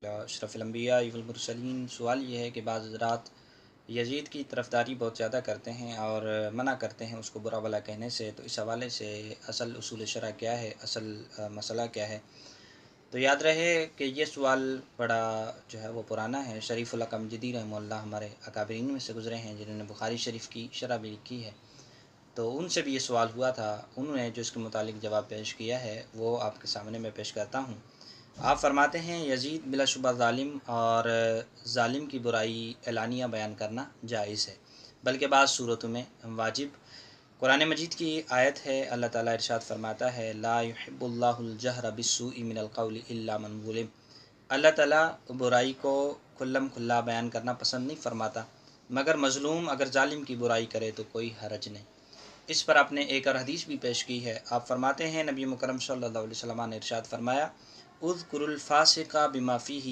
اشرف الانبیاء والمرسلین۔ سوال یہ ہے کہ بعض حضرات یزید کی طرفداری بہت زیادہ کرتے ہیں اور منع کرتے ہیں اس کو برا بھلا کہنے سے، تو اس حوالے سے اصل اصول شرع کیا ہے، اصل مسئلہ کیا ہے؟ تو یاد رہے کہ یہ سوال بڑا جو ہے وہ پرانا ہے۔ شریف اللہ قمجدی رحمہ اللہ ہمارے اکابرین میں سے گزرے ہیں جنہوں نے بخاری شریف کی شرح بھی لکھی ہے، تو ان سے بھی یہ سوال ہوا تھا، انہوں نے جو اس کے متعلق جواب پیش کیا ہے وہ آپ کے سامنے میں پیش کرتا ہوں۔ آپ فرماتے ہیں یزید بلا شبہ ظالم، اور ظالم کی برائی اعلانیہ بیان کرنا جائز ہے، بلکہ بعض صورتوں میں واجب۔ قرآن مجید کی آیت ہے، اللہ تعالیٰ ارشاد فرماتا ہے لا يحب اللہ الجہر بالسوء من القول الا من ظلم۔ اللہ تعالیٰ برائی کو کھلم کھلا بیان کرنا پسند نہیں فرماتا، مگر مظلوم اگر ظالم کی برائی کرے تو کوئی حرج نہیں۔ اس پر آپ نے ایک اور حدیث بھی پیش کی ہے، آپ فرماتے ہیں نبی مکرم صلی اللہ علیہ وسلم نے ارشاد فرمایا اذکر الفاسق بما فیہ